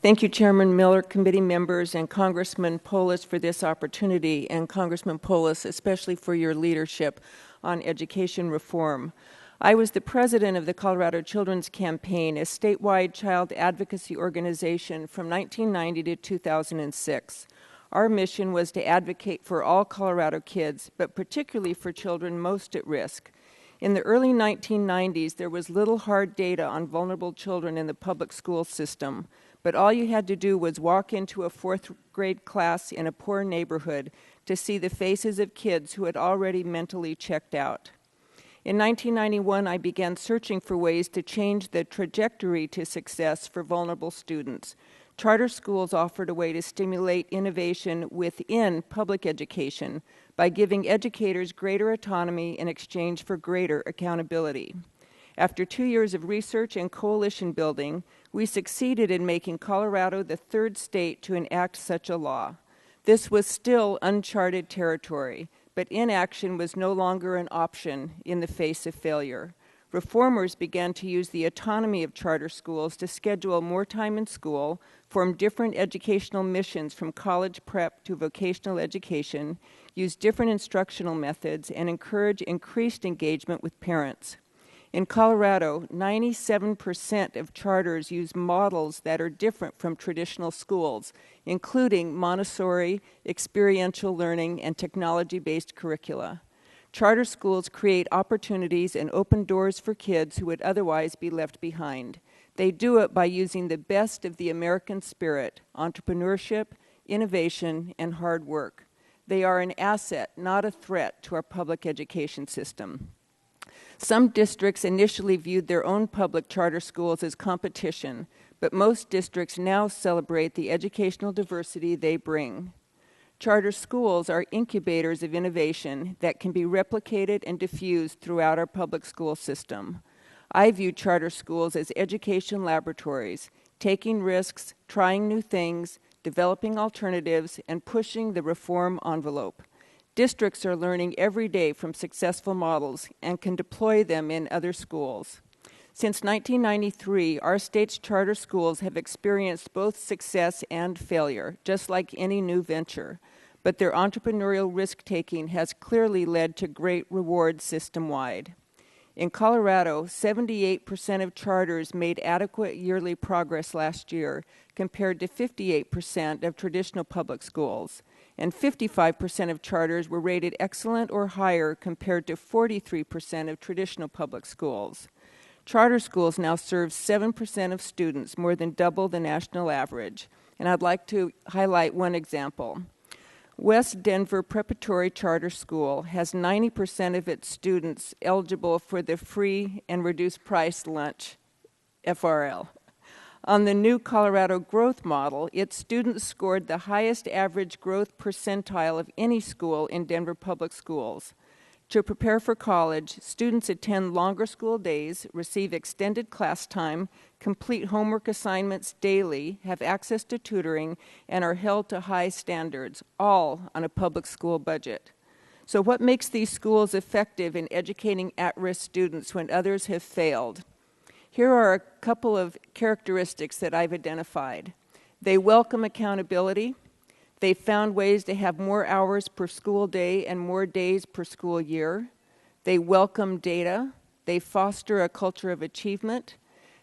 Thank you, Chairman Miller, committee members, and Congressman Polis for this opportunity, and Congressman Polis, especially for your leadership on education reform. I was the president of the Colorado Children's Campaign, a statewide child advocacy organization from 1990 to 2006. Our mission was to advocate for all Colorado kids, but particularly for children most at risk. In the early 1990s, there was little hard data on vulnerable children in the public school system, but all you had to do was walk into a fourth grade class in a poor neighborhood to see the faces of kids who had already mentally checked out. In 1991, I began searching for ways to change the trajectory to success for vulnerable students. Charter schools offered a way to stimulate innovation within public education by giving educators greater autonomy in exchange for greater accountability. After 2 years of research and coalition building, we succeeded in making Colorado the third state to enact such a law. This was still uncharted territory, but inaction was no longer an option in the face of failure. Reformers began to use the autonomy of charter schools to schedule more time in school, form different educational missions from college prep to vocational education, use different instructional methods, and encourage increased engagement with parents. In Colorado, 97% of charters use models that are different from traditional schools, including Montessori, experiential learning, and technology-based curricula. Charter schools create opportunities and open doors for kids who would otherwise be left behind. They do it by using the best of the American spirit, entrepreneurship, innovation, and hard work. They are an asset, not a threat, to our public education system. Some districts initially viewed their own public charter schools as competition, but most districts now celebrate the educational diversity they bring. Charter schools are incubators of innovation that can be replicated and diffused throughout our public school system. I view charter schools as education laboratories, taking risks, trying new things, developing alternatives, and pushing the reform envelope. Districts are learning every day from successful models and can deploy them in other schools. Since 1993, our state's charter schools have experienced both success and failure, just like any new venture. But their entrepreneurial risk-taking has clearly led to great rewards system-wide. In Colorado, 78% of charters made adequate yearly progress last year, compared to 58% of traditional public schools. And 55% of charters were rated excellent or higher compared to 43% of traditional public schools. Charter schools now serve 7% of students, more than double the national average. And I'd like to highlight one example. West Denver Preparatory Charter School has 90% of its students eligible for the free and reduced price lunch, FRL. On the new Colorado growth model, its students scored the highest average growth percentile of any school in Denver Public Schools. To prepare for college, students attend longer school days, receive extended class time, complete homework assignments daily, have access to tutoring, and are held to high standards, all on a public school budget. So what makes these schools effective in educating at-risk students when others have failed? Here are a couple of characteristics that I've identified. They welcome accountability. They've found ways to have more hours per school day and more days per school year. They welcome data. They foster a culture of achievement.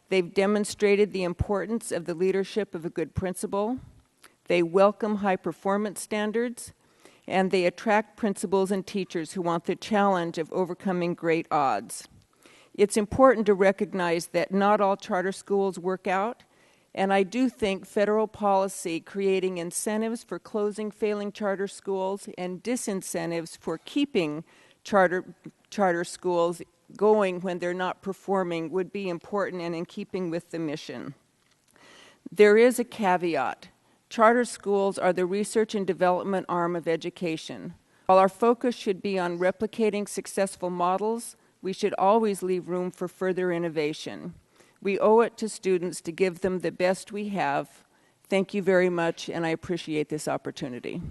They've demonstrated the importance of the leadership of a good principal. They welcome high performance standards. And they attract principals and teachers who want the challenge of overcoming great odds. It's important to recognize that not all charter schools work out, and I do think federal policy creating incentives for closing failing charter schools and disincentives for keeping charter schools going when they're not performing would be important and in keeping with the mission. There is a caveat. Charter schools are the research and development arm of education. While our focus should be on replicating successful models, we should always leave room for further innovation. We owe it to students to give them the best we have. Thank you very much, and I appreciate this opportunity.